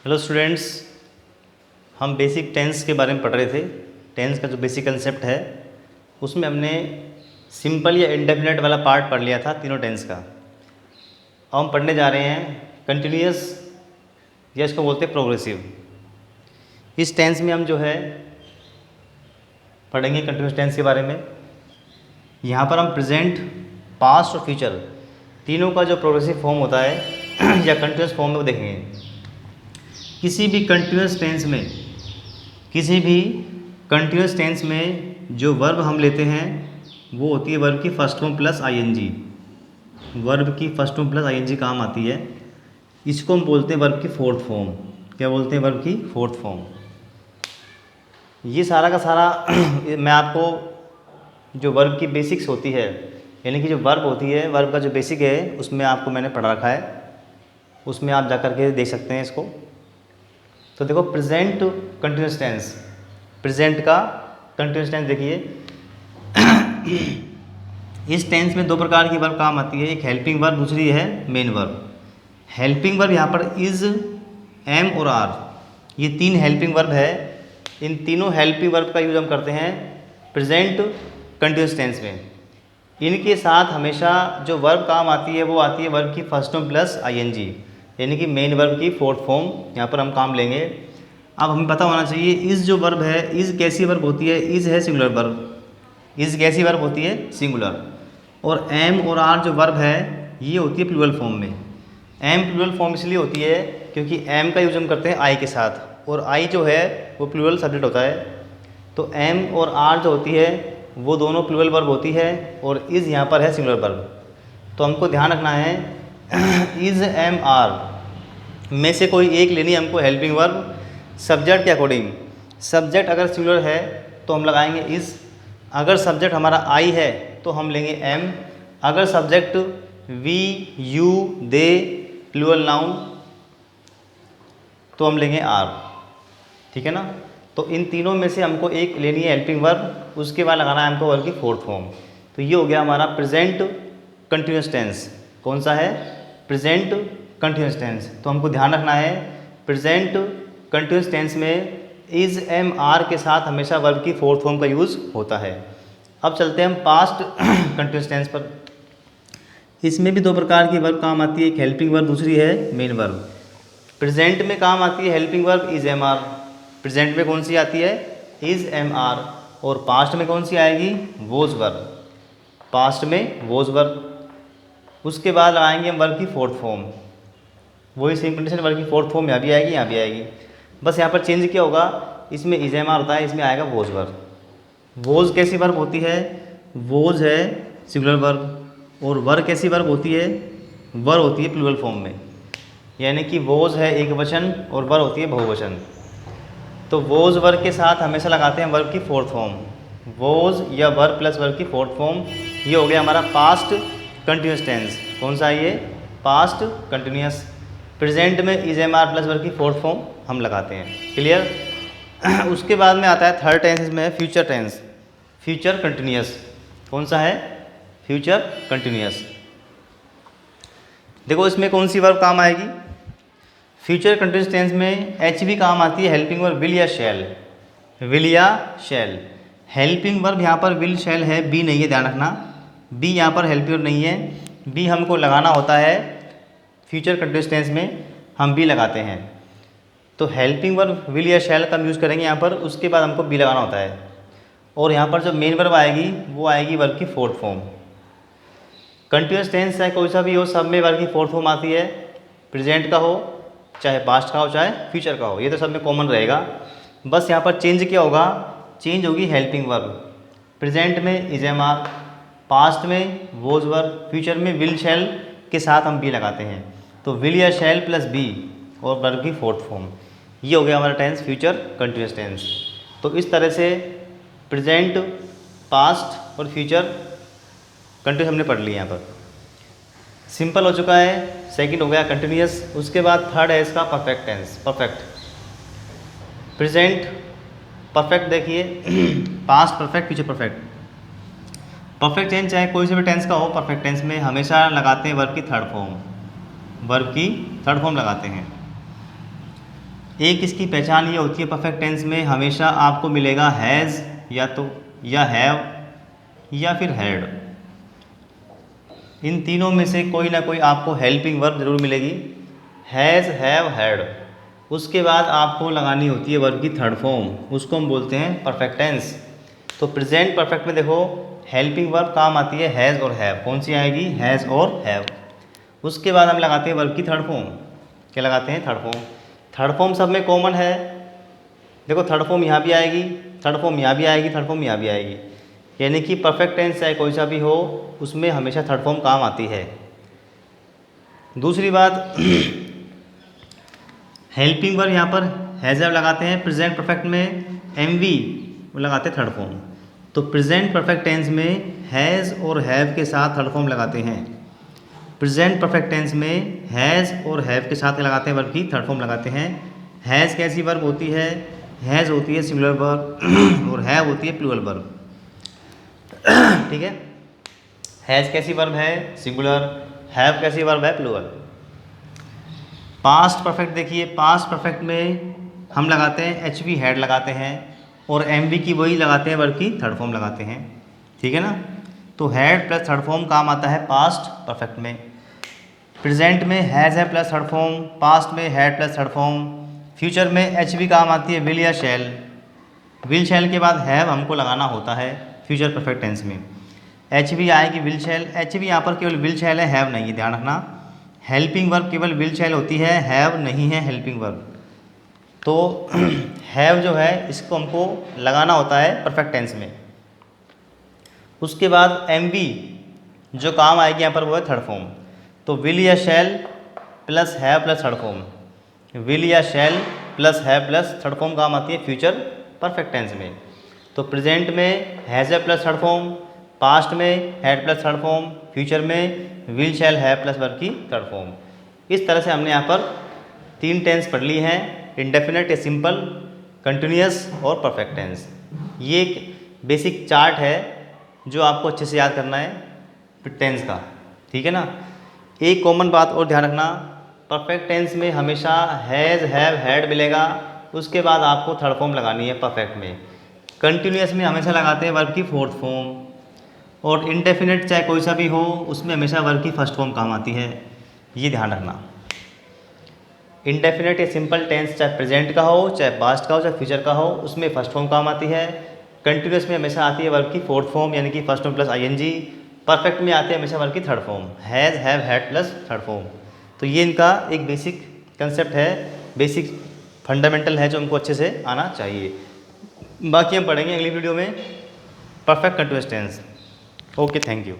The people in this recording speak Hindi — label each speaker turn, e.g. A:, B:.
A: हेलो स्टूडेंट्स, हम बेसिक टेंस के बारे में पढ़ रहे थे। टेंस का जो बेसिक कंसेप्ट है उसमें हमने सिंपल या इंडेफिनेट वाला पार्ट पढ़ लिया था तीनों टेंस का। अब हम पढ़ने जा रहे हैं कंटिन्यूअस या इसको बोलते हैं प्रोग्रेसिव। इस टेंस में हम जो है पढ़ेंगे कंटिन्यूअस टेंस के बारे में। यहाँ पर हम प्रेजेंट, पास्ट और फ्यूचर तीनों का जो प्रोग्रेसिव फॉर्म होता है या कंटिन्यूअस फॉर्म में वो देखेंगे। किसी भी कंटिन्यूअस टेंस में जो वर्ब हम लेते हैं वो होती है वर्ब की first form plus ING. Verb की फर्स्ट फॉर्म प्लस आईएनजी काम आती है। इसको हम बोलते हैं वर्ब की फोर्थ फॉर्म। क्या बोलते हैं? वर्ब की फोर्थ फॉर्म। ये सारा का सारा मैं आपको जो वर्ब की बेसिक्स होती है, यानी कि जो वर्ब होती है, वर्ब का जो बेसिक है उसमें आपको मैंने पढ़ा रखा है। उसमें आप जा कर के देख सकते हैं इसको। तो देखो, प्रेजेंट कंटिन्यूअस टेंस, प्रेजेंट का कंटिन्यूअस टेंस देखिए। इस टेंस में दो प्रकार की वर्ब काम आती है, एक हेल्पिंग वर्ब, दूसरी है मेन वर्ब। हेल्पिंग वर्ब यहाँ पर इज, एम और आर, ये तीन हेल्पिंग वर्ब है। इन तीनों हेल्पिंग वर्ब का यूज हम करते हैं प्रेजेंट कंटिन्यूअस टेंस में। इनके साथ हमेशा जो वर्ब काम आती है वो आती है वर्ब की फर्स्ट फॉर्म प्लस आईएनजी, यानी कि मेन वर्ब की फोर्थ फॉर्म यहाँ पर हम काम लेंगे। अब हमें पता होना चाहिए इज़ जो वर्ब है, इज़ कैसी वर्ब होती है? इज़ है सिंगुलर वर्ब। इज़ कैसी वर्ब होती है? सिंगुलर। और एम और आर जो वर्ब है ये होती है प्लूरल फॉर्म में। एम प्लूरल फॉर्म इसलिए होती है क्योंकि एम का यूज हम करते हैं आई के साथ, और आई जो है वो प्लूरल सब्जेक्ट होता है। तो एम और आर जो होती है वो दोनों प्लूरल वर्ब होती है, और इज़ यहाँ पर है सिंगुलर वर्ब। तो हमको ध्यान रखना है इज़ एम आर में से कोई एक लेनी है हमको हेल्पिंग वर्ब सब्जेक्ट के अकॉर्डिंग। सब्जेक्ट अगर सिंगुलर है तो हम लगाएंगे इज़, अगर सब्जेक्ट हमारा आई है तो हम लेंगे एम, अगर subject we, you, they, plural noun तो हम लेंगे आर। ठीक है ना? तो इन तीनों में से हमको एक लेनी है हेल्पिंग वर्ब, उसके बाद लगाना है हमको वर्ब की फोर्थ फॉर्म। तो ये हो गया हमारा प्रेजेंट कंटिन्यूअस टेंस। कौन सा है? Present continuous tense. तो हमको ध्यान रखना है प्रेजेंट कंटिन्यूअस टेंस में इज़, एम, आर के साथ हमेशा वर्ब की फोर्थ फॉर्म का यूज़ होता है। अब चलते हैं हम पास्ट कंटिन्यूअस टेंस पर। इसमें भी दो प्रकार की वर्ब काम आती है, एक हेल्पिंग वर्ब, दूसरी है मेन वर्ब। प्रेजेंट में काम आती है helping verb is, am, are. Present में कौन सी आती है? Is, am, are. और पास्ट में कौन सी आएगी? Was verb. पास्ट में वोज वर्ब। उसके बाद लगाएंगे हम वर्ब की फोर्थ फॉर्म। वही सेम कंडीशन, वर्ब की फोर्थ फॉर्म यहाँ भी आएगी, यहाँ भी आएगी। बस यहाँ पर चेंज क्या होगा, इसमें इज़, एम, आर होता है, इसमें आएगा वोज वर्ब। वोज कैसी वर्ब होती है? वोज है सिंगुलर वर्ब, और वर कैसी वर्ब होती है? वर होती है प्लूरल फॉर्म में, यानी कि वोज है एक वचन और वर होती है बहुवचन। तो वोज वर्ब के साथ हमेशा लगाते हैं वर्ब की फोर्थ फॉर्म। वोज या वर्ब प्लस वर्ब की फोर्थ फॉर्म। ये हो गया हमारा पास्ट कंटिन्यूअस टेंस। कौन सा है ये? Past continuous. प्रेजेंट में is, am, are plus verb की फोर्थ फॉर्म हम लगाते हैं। क्लियर? उसके बाद में आता है थर्ड टेंस, इसमें है फ्यूचर टेंस, फ्यूचर कंटिन्यूअस। कौन सा है? Future continuous. देखो इसमें कौन सी वर्ब काम आएगी? फ्यूचर कंटिन्यूअस टेंस में एच भी काम आती है, हेल्पिंग वर्ब विल या शैल। विल या शैल। हेल्पिंग वर्ब यहाँ पर विल, शैल है, बी नहीं है, ध्यान रखना। बी यहाँ पर हेल्पिंग वर्ब नहीं है, बी हमको लगाना होता है फ्यूचर कंटिन्यूअस टेंस में, हम बी लगाते हैं। तो हेल्पिंग वर्ब विल या शैल का हम यूज़ करेंगे यहाँ पर, उसके बाद हमको बी लगाना होता है। और यहाँ पर जो मेन वर्ब आएगी वो आएगी वर्ब की फोर्थ फॉर्म। कंटिन्यूअस टेंस चाहे कोई सा भी हो, सब में वर्ब की फोर्थ फॉर्म आती है। प्रेजेंट का हो, चाहे पास्ट का हो, चाहे फ्यूचर का हो, ये तो सब में कॉमन रहेगा। बस यहाँ पर चेंज क्या होगा? चेंज होगी हेल्पिंग वर्ब। प्रेजेंट में इज़, एम, आर, पास्ट में वोज वर्ब, फ्यूचर में विल, शैल के साथ हम बी लगाते हैं। तो विल या शैल प्लस बी और वर्ब की फोर्थ फॉर्म। ये हो गया हमारा टेंस फ्यूचर कंटिन्यूअस टेंस। तो इस तरह से प्रेजेंट, पास्ट और फ्यूचर कंटिन्यूअस हमने पढ़ लिया यहाँ पर। सिंपल हो चुका है। सेकंड हो गया कंटिन्यूअस। उसके बाद थर्ड है इसका perfect tense. Perfect, present perfect देखिए, past perfect, future perfect. Perfect tense चाहे कोई से भी टेंस का हो, परफेक्ट टेंस में हमेशा लगाते हैं वर्ब की थर्ड फॉर्म। वर्ब की थर्ड फॉर्म लगाते हैं। एक इसकी पहचान ये होती है परफेक्ट टेंस में हमेशा आपको मिलेगा हैज़ या हैव या फिर हैड। इन तीनों में से कोई ना कोई आपको हेल्पिंग वर्ब जरूर मिलेगी, हैज़, हैव, हैड। उसके बाद आपको लगानी होती है वर्ब की थर्ड फॉर्म, उसको हम बोलते हैं परफेक्ट टेंस। तो प्रेजेंट परफेक्ट में देखो हेल्पिंग वर्ब काम आती है हैज़ और हैव। कौन सी आएगी? हैज़ और हैव। उसके बाद हम लगाते हैं वर्ब की थर्ड फॉर्म। क्या लगाते हैं? Third form. थर्ड फॉर्म सब में कॉमन है, देखो थर्ड फॉर्म यहाँ भी आएगी, थर्ड फॉर्म यहाँ भी आएगी, थर्ड फॉर्म यहाँ भी आएगी। यानी कि परफेक्ट टेंस चाहे कोई सा भी हो उसमें हमेशा थर्ड फॉर्म काम आती है। दूसरी बात हेल्पिंग वर्ब यहाँ पर हैज़ हैव लगाते हैं, प्रेजेंट परफेक्ट में एम वी लगाते हैं थर्ड फॉर्म। तो प्रेजेंट परफेक्ट टेंस में हैज़ और हैव के साथ थर्ड फॉर्म लगाते हैं। प्रेजेंट परफेक्ट टेंस में हैज़ और हैव के साथ लगाते हैं वर्ब की थर्ड फॉर्म लगाते हैं। हैज़ कैसी वर्ब होती है? हैज़ होती है सिंगुलर वर्ब और हैव होती है प्लूरल वर्ब। ठीक है, हैज़ कैसी वर्ब है? सिंगुलर। हैव कैसी वर्ब है? प्लूरल। पास्ट परफेक्ट देखिए, पास्ट परफेक्ट में हम लगाते हैं एच वी हैड लगाते हैं और एम वी की वही लगाते हैं वर्ब की थर्ड फॉर्म लगाते हैं। ठीक है ना, तो हैड प्लस थर्ड फॉर्म काम आता है पास्ट परफेक्ट में। प्रेजेंट में हैज़ है प्लस थर्ड फॉर्म, पास्ट में had plus third form, future में एच वी काम आती है विल या शैल। विल शैल के बाद हैव हमको लगाना होता है फ्यूचर परफेक्ट टेंस में। एच वी आएगी विल शैल, एच वी यहाँ पर केवल विल शैल है, हैव नहीं है, ध्यान रखना। हेल्पिंग वर्ब केवल विल शैल होती है, हैव नहीं है हेल्पिंग वर्ब। तो हैव जो है इसको हमको लगाना होता है परफेक्ट टेंस में। उसके बाद एम वी जो काम आएगी यहाँ पर वो है थर्ड फॉर्म। तो विल या shall plus have plus third form, will या shall plus have plus third form काम आती है फ्यूचर परफेक्ट टेंस में। तो प्रेजेंट में हैज़ है प्लस थर्ड फॉर्म, पास्ट में had plus third form, future में will shall have plus verb की थर्ड फॉर्म। इस तरह से हमने यहाँ पर 3 टेंस पढ़ ली हैं, इंडेफिनिट या सिंपल, कंटिन्यूअस और परफेक्ट टेंस। ये एक बेसिक चार्ट है जो आपको अच्छे से याद करना है टेंस का। ठीक है ना, एक कॉमन बात और ध्यान रखना, परफेक्ट टेंस में हमेशा हैज़, हैव, हैड मिलेगा, उसके बाद आपको थर्ड फॉर्म लगानी है परफेक्ट में। कंटिन्यूअस में हमेशा लगाते हैं वर्ब की फोर्थ फॉर्म, और इंडेफिनिट चाहे कोई सा भी हो उसमें हमेशा वर्ब की फर्स्ट फॉर्म काम आती है, ये ध्यान रखना। इंडेफिनिट या सिंपल टेंस चाहे प्रेजेंट का हो, चाहे पास्ट का हो, चाहे फ्यूचर का हो, उसमें फर्स्ट फॉर्म काम आती है। कंटिन्यूअस में हमेशा आती है वर्ब की फोर्थ फॉर्म यानी कि first form plus I N G. Perfect में आती है हमेशा वर्ब की third form, has, have, had plus third form. तो ये इनका एक बेसिक कंसेप्ट है, बेसिक फंडामेंटल है जो हमको अच्छे से आना चाहिए। बाकी हम पढ़ेंगे अगली वीडियो में perfect continuous tense. Okay, thank you.